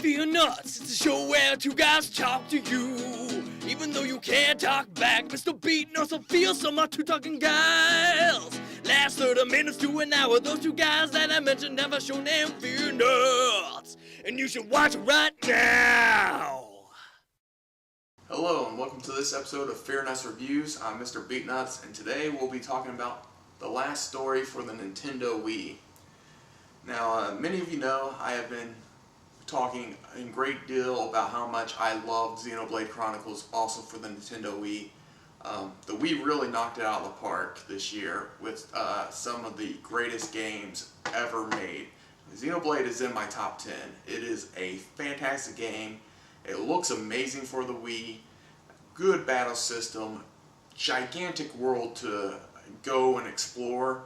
FearnutZ, it's a show where two guys talk to you. Even though you can't talk back, Mr. Beatnuts will feel so much to talking guys. Last 30 minutes to an hour, those two guys that I mentioned have a show named FearnutZ. And you should watch it right now. Hello and welcome to this episode of FearnutZ Reviews. I'm Mr. Beatnuts, and today we'll be talking about the last story for the Nintendo Wii. Now, many of you know I have been talking in great deal about how much I loved Xenoblade Chronicles also for the Nintendo Wii. The Wii really knocked it out of the park this year with some of the greatest games ever made. Xenoblade is in my top 10. It is a fantastic game. It looks amazing for the Wii. Good battle system. Gigantic world to go and explore.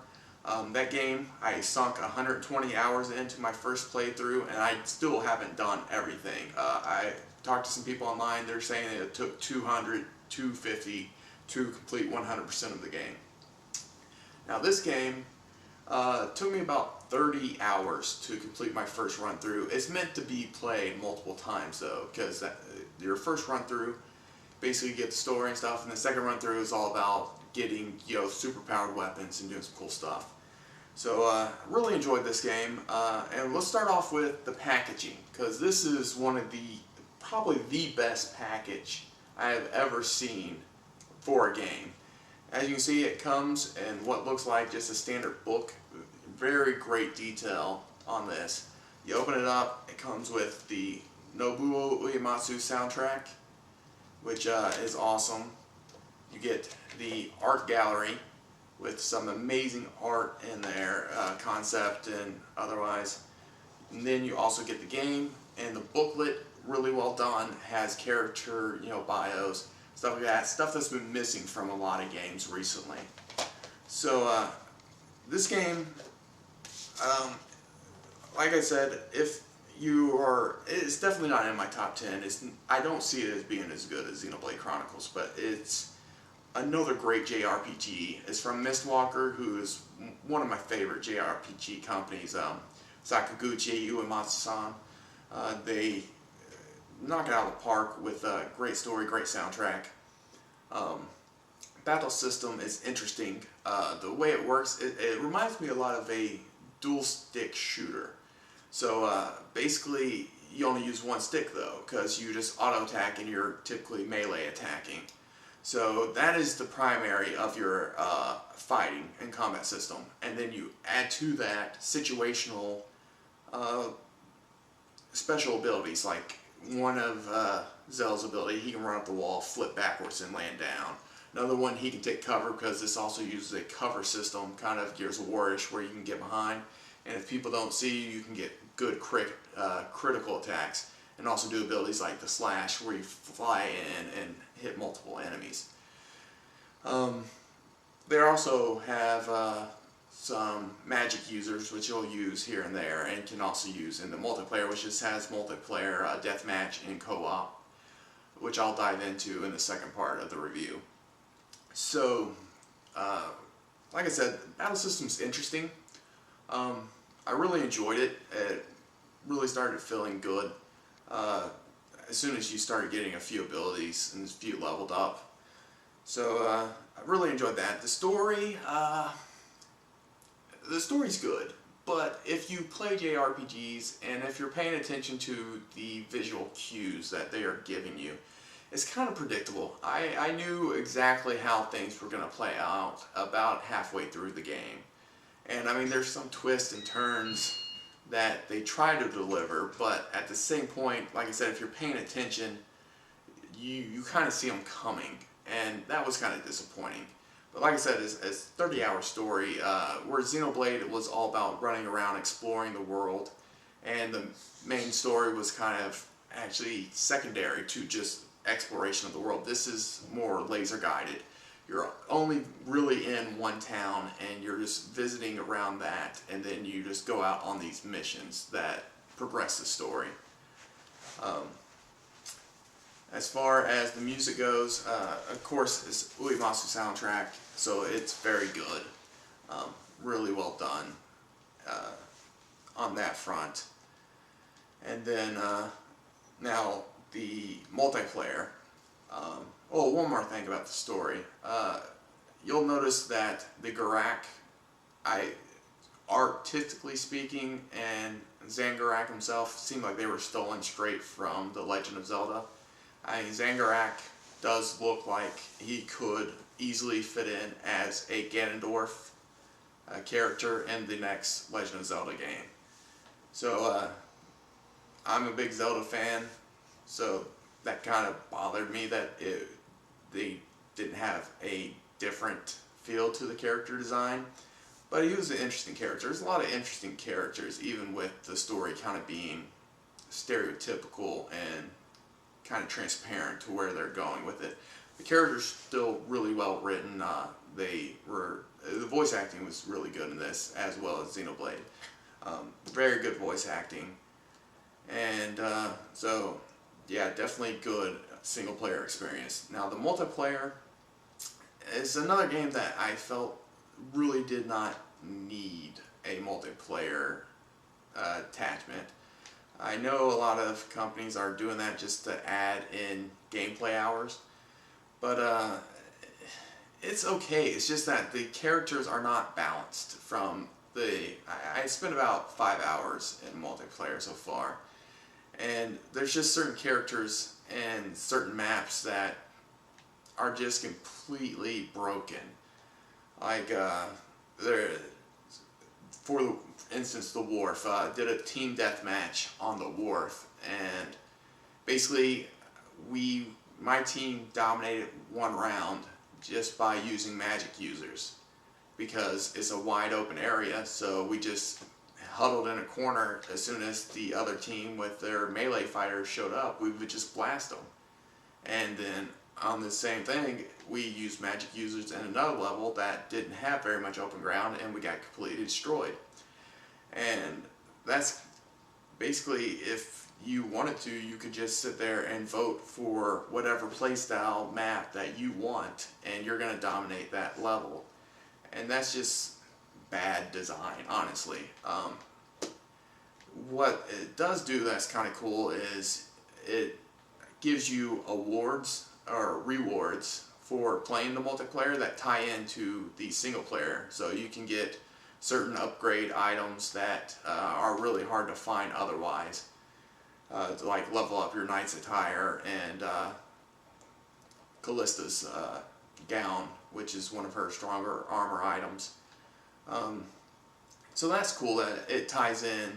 That game, I sunk 120 hours into my first playthrough, and I still haven't done everything. I talked to some people online. They're saying that it took 200, 250 to complete 100% of the game. Now this game took me about 30 hours to complete my first run through. It's meant to be played multiple times though, because your first run through, basically you get the story and stuff, and the second run through is all about getting, super powered weapons and doing some cool stuff. So I really enjoyed this game, and let's start off with the packaging, because this is one of probably the best package I have ever seen for a game. As you can see, it comes in what looks like just a standard book. Very great detail on this. You open it up, it comes with the Nobuo Uematsu soundtrack, which is awesome. You get the art gallery with some amazing art in there, concept and otherwise. And then you also get the game, and the booklet, really well done, has character, bios, stuff like that, stuff that's been missing from a lot of games recently. So this game, like I said, it's definitely not in my top 10. I don't see it as being as good as Xenoblade Chronicles, but it's another great JRPG. It's from Mistwalker, who is one of my favorite JRPG companies. Sakaguchi Uematsu-san. They knock it out of the park with a great story, great soundtrack. Battle system is interesting. The way it works, it reminds me a lot of a dual stick shooter. So basically you only use one stick though, because you just auto attack and you're typically melee attacking. So that is the primary of your fighting and combat system, and then you add to that situational special abilities, like one of Zell's ability, he can run up the wall, flip backwards and land down. Another one, he can take cover, because this also uses a cover system, kind of Gears of War-ish, where you can get behind, and if people don't see you, you can get good critical attacks, and also do abilities like the slash, where you fly in and hit multiple enemies. They also have some magic users, which you'll use here and there, and can also use in the multiplayer, which just has multiplayer deathmatch and co-op, which I'll dive into in the second part of the review. So, like I said, the battle system's interesting. I really enjoyed it. It really started feeling good as soon as you started getting a few abilities and a few leveled up. So I really enjoyed that. The story's good, but if you play JRPGs and if you're paying attention to the visual cues that they are giving you, it's kind of predictable. I knew exactly how things were going to play out about halfway through the game. And I mean, there's some twists and turns that they try to deliver, but at the same point, like I said, if you're paying attention, you kind of see them coming, and that was kind of disappointing. But like I said, it's a 30-hour story, where Xenoblade was all about running around, exploring the world, and the main story was kind of actually secondary to just exploration of the world. This is more laser guided. You're only really in one town, and you're just visiting around that, and then you just go out on these missions that progress the story. As far as the music goes, of course, it's Uematsu soundtrack, so it's very good. Really well done on that front. And then Now, the multiplayer, oh, one more thing about the story. You'll notice that the Garak, artistically speaking, and Zangarak himself seemed like they were stolen straight from The Legend of Zelda. Zangarak does look like he could easily fit in as a Ganondorf character in the next Legend of Zelda game. So I'm a big Zelda fan, so that kind of bothered me that they didn't have a different feel to the character design. But he was an interesting character. There's a lot of interesting characters, even with the story kind of being stereotypical and kind of transparent to where they're going with it. The characters still really well written. The voice acting was really good in this, as well as Xenoblade. Very good voice acting, and so yeah, definitely good single player experience. Now the multiplayer is another game that I felt really did not need a multiplayer attachment. I know a lot of companies are doing that just to add in gameplay hours, but it's okay. It's just that the characters are not balanced from I spent about 5 hours in multiplayer so far, and there's just certain characters and certain maps that are just completely broken. Like, for instance, the Wharf, did a team deathmatch on the Wharf, and basically my team dominated one round just by using magic users, because it's a wide open area, so we just huddled in a corner. As soon as the other team with their melee fighters showed up, we would just blast them. And then on the same thing, we used magic users in another level that didn't have very much open ground, and we got completely destroyed. And that's basically, if you wanted to, you could just sit there and vote for whatever playstyle map that you want, and you're going to dominate that level. And that's just bad design, honestly. What it does do that's kind of cool is it gives you awards or rewards for playing the multiplayer that tie into the single player. So you can get certain upgrade items that are really hard to find otherwise. To like level up your knight's attire and Callista's gown, which is one of her stronger armor items. So that's cool that it ties in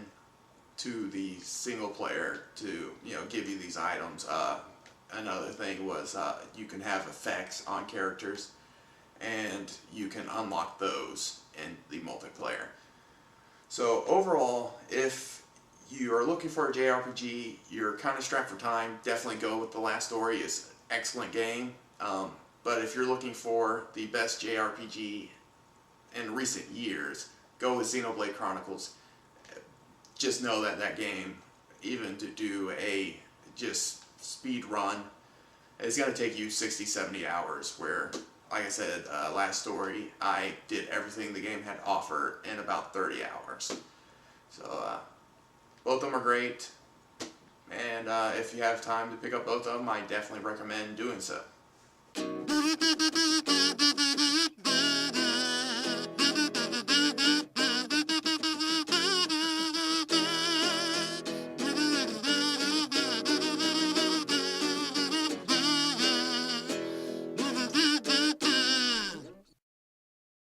to the single player to, give you these items. Another thing was you can have effects on characters, and you can unlock those in the multiplayer. So overall, if you are looking for a JRPG, you're kind of strapped for time, definitely go with The Last Story. It's an excellent game. But if you're looking for the best JRPG in recent years, go with Xenoblade Chronicles. Just know that that game, even to do a just speed run, is going to take you 60-70 hours, where, like I said, Last Story, I did everything the game had to offer in about 30 hours. So both of them are great, and if you have time to pick up both of them, I definitely recommend doing so.